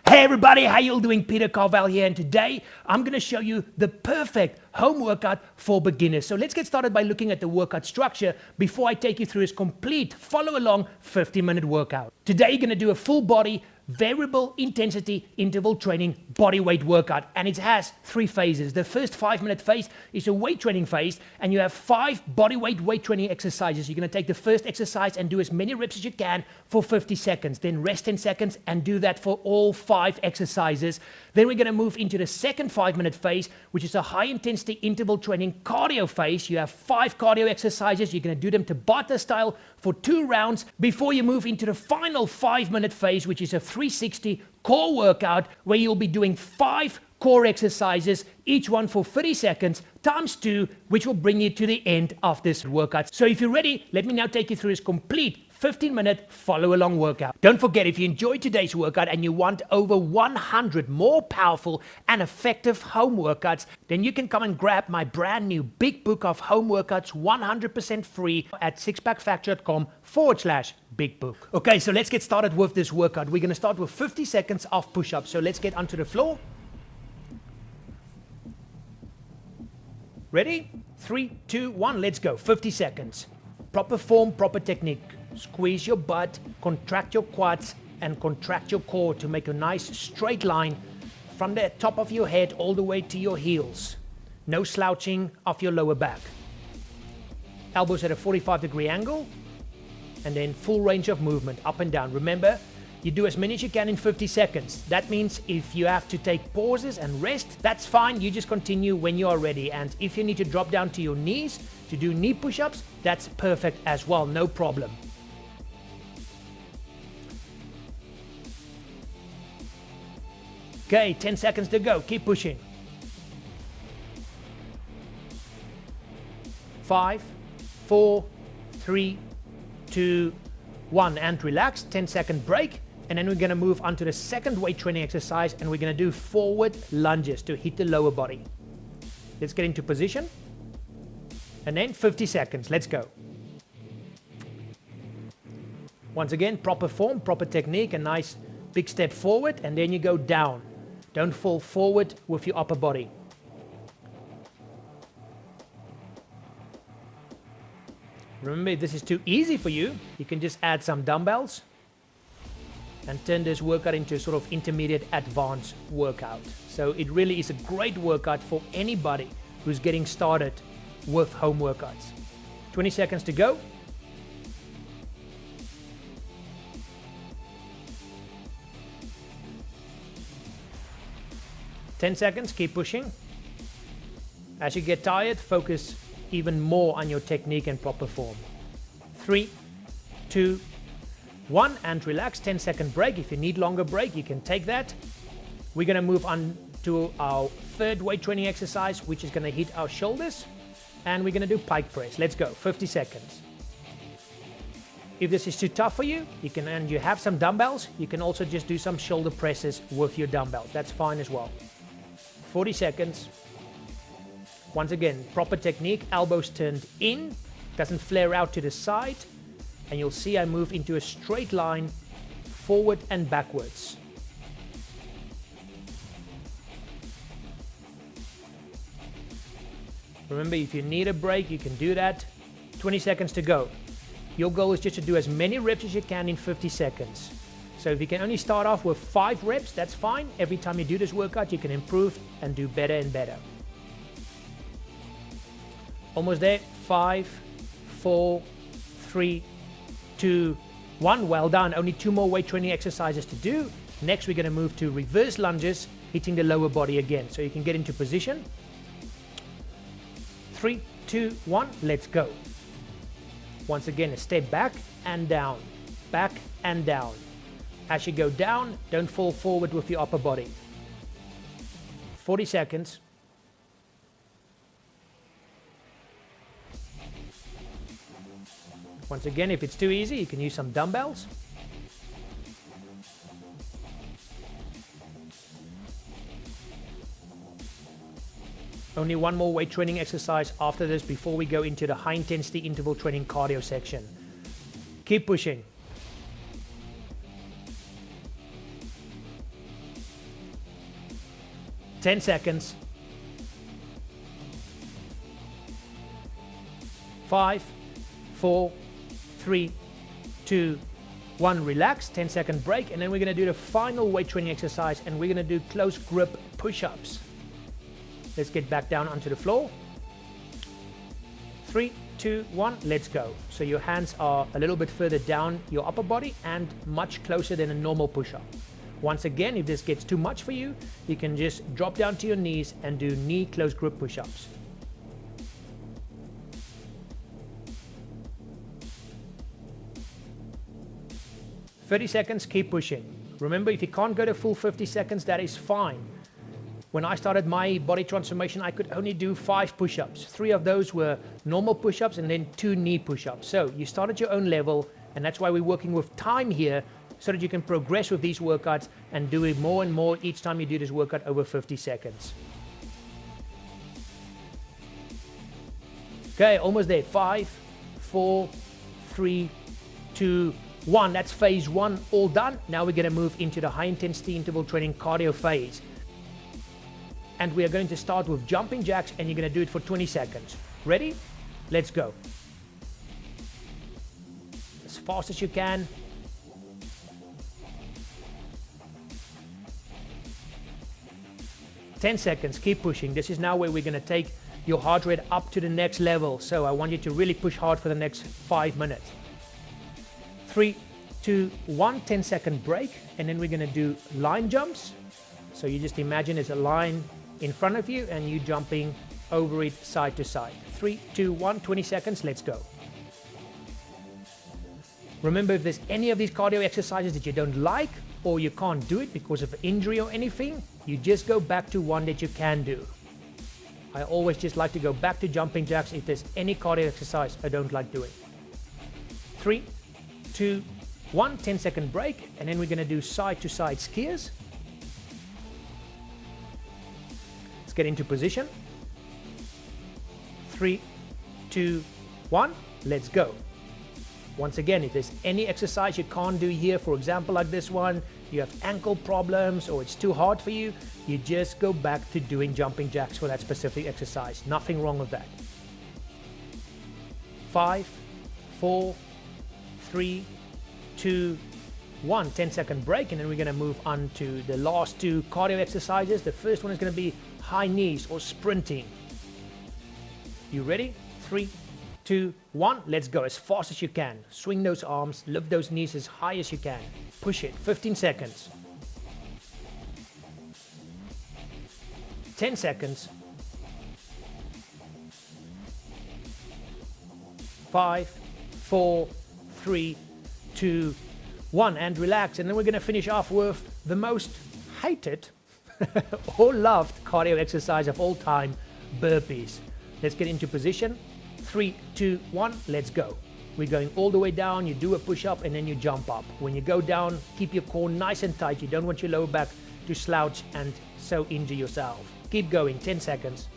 Hey everybody, how you all doing? Peter Carvel here, and today I'm going to show you the perfect home workout for beginners. So let's get started by looking at the workout structure before I take you through this complete follow-along 50-minute workout. Today you're going to do a full body variable intensity interval training body weight workout, and it has 3 phases. The first 5-minute phase is a weight training phase, and you have 5 body weight training exercises. You're going to take the first exercise and do as many reps as you can for 50 seconds, then rest 10 seconds and do that for all 5 exercises. Then we're going to move into the second 5-minute phase, which is a high intensity interval training cardio phase. You have 5 cardio exercises. You're going to do them Tabata style for 2 rounds before you move into the final 5-minute phase, which is a 360 core workout, where you'll be doing 5 core exercises, each one for 30 seconds times 2, which will bring you to the end of this workout. So if you're ready, let me now take you through this complete 15-minute follow-along workout. Don't forget, if you enjoyed today's workout and you want over 100 more powerful and effective home workouts, then you can come and grab my brand new big book of home workouts 100% free at SixPackFactory.com/big book. Okay, so let's get started with this workout. We're going to start with 50 seconds of push-ups. So let's get onto the floor. Ready? 3, 2, 1, let's go. 50 seconds. Proper form, proper technique. Squeeze your butt, contract your quads, and contract your core to make a nice straight line from the top of your head all the way to your heels. No slouching of your lower back. Elbows at a 45-degree angle, and then full range of movement, up and down. Remember, you do as many as you can in 50 seconds. That means if you have to take pauses and rest, that's fine. You just continue when you are ready. And if you need to drop down to your knees to do knee push-ups, that's perfect as well, no problem. Okay, 10 seconds to go. Keep pushing. 5, 4, 3, 2, 1. And relax. 10-second break. And then we're going to move on to the second weight training exercise, and we're going to do forward lunges to hit the lower body. Let's get into position. And then 50 seconds. Let's go. Once again, proper form, proper technique, a nice big step forward, and then you go down. Don't fall forward with your upper body. Remember, if this is too easy for you, you can just add some dumbbells and turn this workout into a sort of intermediate advanced workout. So it really is a great workout for anybody who's getting started with home workouts. 20 seconds to go. Ten seconds, keep pushing. As you get tired, focus even more on your technique and proper form. 3, 2, 1, and relax. 10-second break. If you need longer break, you can take that. We're going to move on to our third weight training exercise, which is going to hit our shoulders, and we're going to do pike press. Let's go. 50 seconds. If this is too tough for you, and you have some dumbbells, you can also just do some shoulder presses with your dumbbells. That's fine as well. 40 seconds. Once again, proper technique, elbows turned in, doesn't flare out to the side, and you'll see I move into a straight line forward and backwards. Remember, if you need a break, you can do that. 20 seconds to go. Your goal is just to do as many reps as you can in 50 seconds. So if you can only start off with 5 reps, that's fine. Every time you do this workout, you can improve and do better and better. Almost there. 5, 4, 3, 2, 1. Well done. Only 2 more weight training exercises to do. Next, we're going to move to reverse lunges, hitting the lower body again. So you can get into position. 3, 2, 1. Let's go. Once again, a step back and down. Back and down. As you go down, don't fall forward with your upper body. 40 seconds. Once again, if it's too easy, you can use some dumbbells. Only 1 more weight training exercise after this before we go into the high intensity interval training cardio section. Keep pushing. 10 seconds. 5, 4, 3, 2, 1. Relax, 10-second break, and then we're going to do the final weight training exercise, and we're going to do close grip push-ups. Let's get back down onto the floor. 3, 2, 1, let's go. So your hands are a little bit further down your upper body and much closer than a normal push-up. Once again, if this gets too much for you, you can just drop down to your knees and do knee close grip push-ups. "30 seconds, keep pushing." Remember, if you can't go to full 50 seconds, that is fine. When I started my body transformation, I could only do 5 push-ups. 3 of those were normal push-ups and then 2 knee push-ups. So you start at your own level, and that's why we're working with time here, so that you can progress with these workouts and do it more and more each time you do this workout over 50 seconds. Okay, almost there. 5, 4, 3, 2, 1. That's phase 1 all done. Now we're going to move into the high intensity interval training cardio phase. And we are going to start with jumping jacks, and you're going to do it for 20 seconds. Ready? Let's go. As fast as you can. "10 seconds, keep pushing." This is now where we're going to take your heart rate up to the next level. So I want you to really push hard for the next 5 minutes. 3, 2, 1, 10-second break, and then we're going to do line jumps. So you just imagine there's a line in front of you and you jumping over it side to side. 3, 2, 1, 20 seconds, let's go. Remember, if there's any of these cardio exercises that you don't like or you can't do it because of injury or anything, you just go back to one that you can do. I always just like to go back to jumping jacks if there's any cardio exercise I don't like doing. 3, 2, 1, 10-second break, and then we're going to do side-to-side skiers. Let's get into position. 3, 2, 1, let's go. Once again, if there's any exercise you can't do here, for example like this one, you have ankle problems or it's too hard for you, you just go back to doing jumping jacks for that specific exercise. Nothing wrong with that. 5, 4, 3, 2, 1. 10-second break, and then we're going to move on to the last 2 cardio exercises. The first one is going to be high knees or sprinting. You ready? 3, 2, 1. Let's go as fast as you can. Swing those arms, lift those knees as high as you can. Push it. 15 seconds. 10 seconds. 5, 4, 3, 2, 1, and relax. And then we're going to finish off with the most hated or loved cardio exercise of all time, burpees. Let's get into position. 3, 2, 1, let's go. We're going all the way down. You do a push-up and then you jump up. When you go down, keep your core nice and tight. You don't want your lower back to slouch and so injure yourself. Keep going. 10 seconds.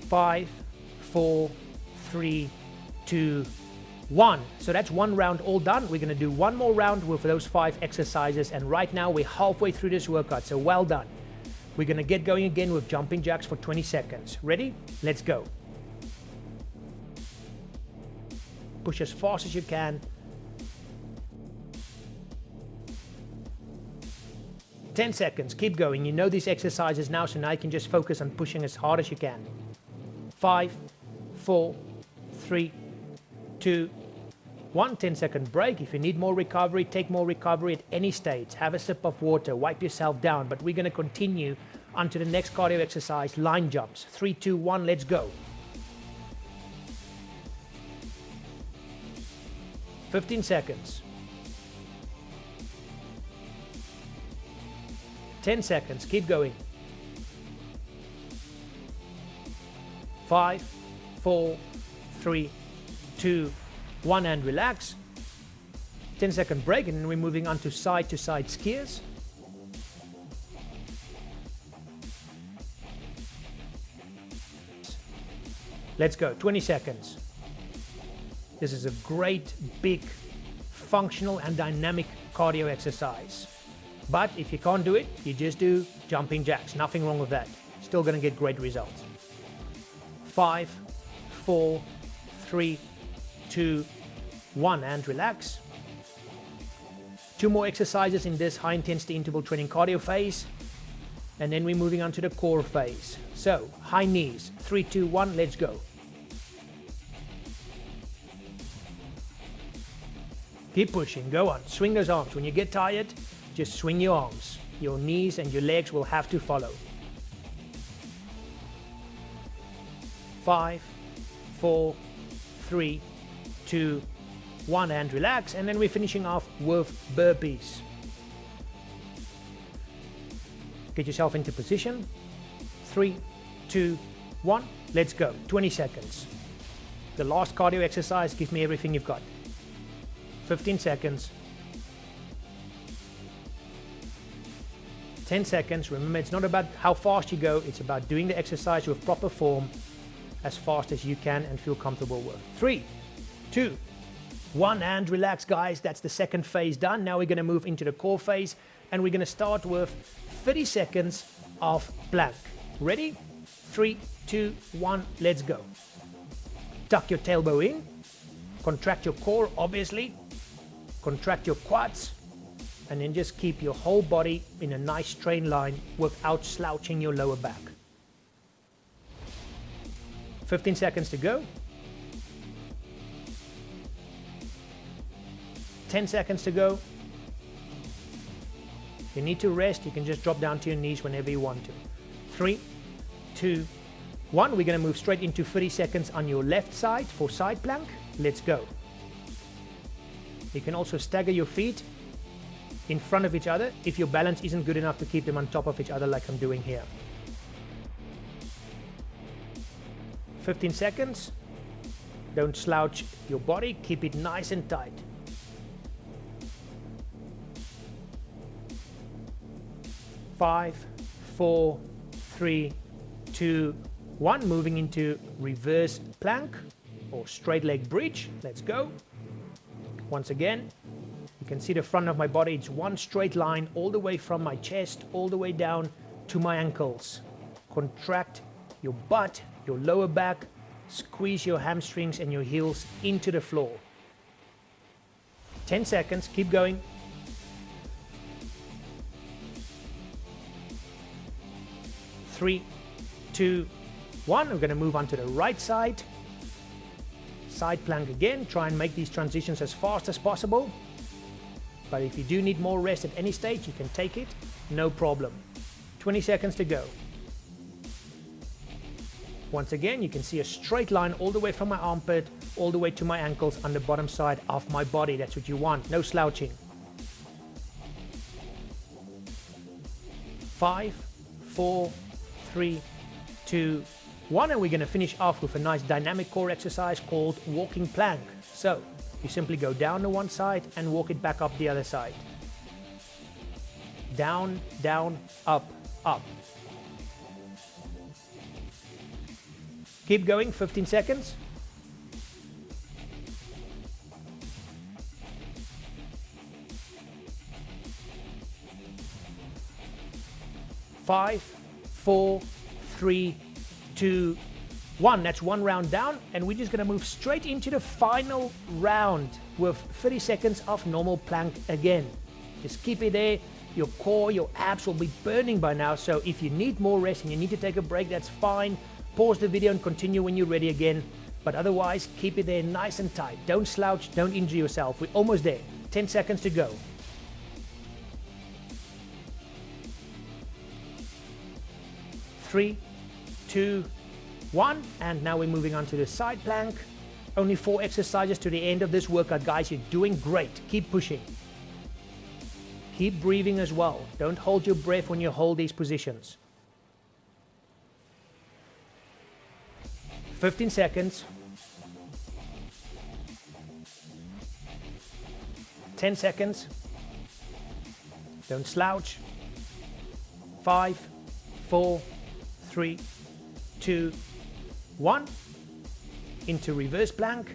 5, 4, 3, 2, 1. So that's one round all done. We're going to do one more round with those 5 exercises, and right now we're halfway through this workout, so well done. We're going to get going again with jumping jacks for 20 seconds. Ready? Let's go. Push as fast as you can. 10 seconds. Keep going. You know these exercises now, so now you can just focus on pushing as hard as you can. 5, 4, 3, 2, 1. 10-second break. If you need more recovery, take more recovery at any stage. Have a sip of water, wipe yourself down, but we're going to continue onto the next cardio exercise, line jumps. 3, 2, 1, let's go. 15 seconds. 10 seconds, keep going. 5, 4, 3, 2, 1, and relax. 10-second break, and then we're moving on to side-to-side skiers. Let's go, 20 seconds. This is a great, big, functional and dynamic cardio exercise. But if you can't do it, you just do jumping jacks. Nothing wrong with that. Still going to get great results. 5, 4, 3, 2, 1, and relax. 2 more exercises in this high intensity interval training cardio phase. And then we're moving on to the core phase. So, high knees. 3, 2, 1, let's go. Keep pushing, go on. Swing those arms. When you get tired, just swing your arms. Your knees and your legs will have to follow. 5, 4, 3, 2, 1, and relax. And then we're finishing off with burpees. Get yourself into position. 3, 2, 1, let's go. 20 seconds. The last cardio exercise, give me everything you've got. 15 seconds. 10 seconds. Remember, it's not about how fast you go, it's about doing the exercise with proper form as fast as you can and feel comfortable with. 3, 2, 1, and relax, guys. That's the second phase done. Now we're going to move into the core phase, and we're going to start with 30 seconds of plank. Ready? 3, 2, 1, let's go. Tuck your tailbone in. Contract your core, obviously. Contract your quads. And then just keep your whole body in a nice straight line without slouching your lower back. 15 seconds to go. 10 seconds to go. If you need to rest, you can just drop down to your knees whenever you want to. 3, 2, 1. We're going to move straight into 30 seconds on your left side for side plank. Let's go. You can also stagger your feet in front of each other if your balance isn't good enough to keep them on top of each other like I'm doing here. 15 seconds. Don't slouch your body. Keep it nice and tight. Five, 4, 3, 2, 1. Moving into reverse plank or straight leg bridge. Let's go. Once again, you can see the front of my body. It's one straight line all the way from my chest all the way down to my ankles. Contract your butt, your lower back, squeeze your hamstrings and your heels into the floor. 10 seconds, keep going. 3, 2, 1. We're going to move on to the right side. Side plank again. Try and make these transitions as fast as possible. But if you do need more rest at any stage, you can take it, no problem. 20 seconds to go. Once again, you can see a straight line all the way from my armpit, all the way to my ankles on the bottom side of my body. That's what you want, no slouching. 5, 4, 3, 2, 1. And we're going to finish off with a nice dynamic core exercise called walking plank. So, you simply go down to one side and walk it back up the other side. Down, down, up, up. Keep going, 15 seconds. 5, 4, 3, 2, 1. That's one round down, and we're just going to move straight into the final round with 30 seconds of normal plank again. Just keep it there. Your core, your abs will be burning by now, so if you need more rest and you need to take a break, that's fine. Pause the video and continue when you're ready again. But otherwise, keep it there nice and tight. Don't slouch, don't injure yourself. We're almost there. 10 seconds to go. 3, 2, 1. And now we're moving on to the side plank. Only 4 exercises to the end of this workout, guys. You're doing great. Keep pushing. Keep breathing as well. Don't hold your breath when you hold these positions. 15 seconds. 10 seconds. Don't slouch. 5, 4, 3, 2, 1. Into reverse plank.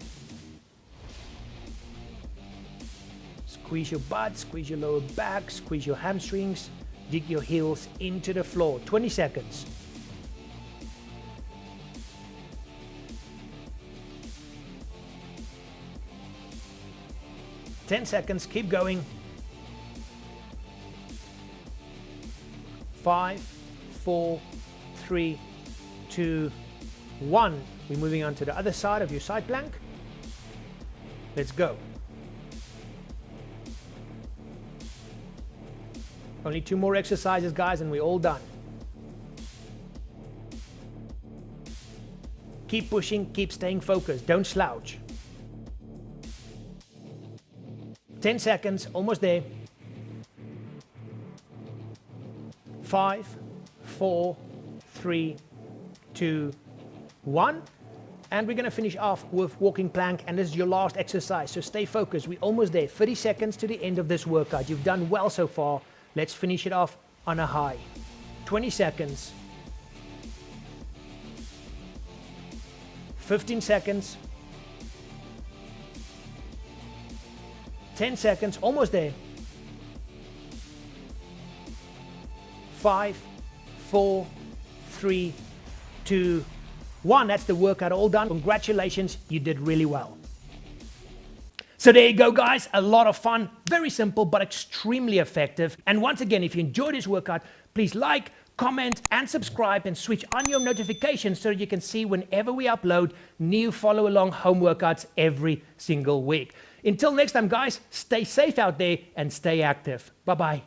Squeeze your butt, squeeze your lower back, squeeze your hamstrings, dig your heels into the floor. 20 seconds. Ten seconds, keep going. 5, 4, 3, 2, 1. We're moving on to the other side of your side plank. Let's go. Only 2 more exercises, guys, and we're all done. Keep pushing, keep staying focused, don't slouch. 10 seconds, almost there. 5, 4, 3, 2, 1. And we're going to finish off with walking plank, and this is your last exercise, so stay focused. We're almost there. 30 seconds to the end of this workout. You've done well so far. Let's finish it off on a high. 20 seconds. 15 seconds. 10 seconds, almost there. 5, 4, 3, 2, 1. That's the workout all done. Congratulations, you did really well. So there you go, guys. A lot of fun, very simple, but extremely effective. And once again, if you enjoyed this workout, please like, comment, and subscribe, and switch on your notifications so that you can see whenever we upload new follow-along home workouts every single week. Until next time, guys, stay safe out there and stay active. Bye-bye.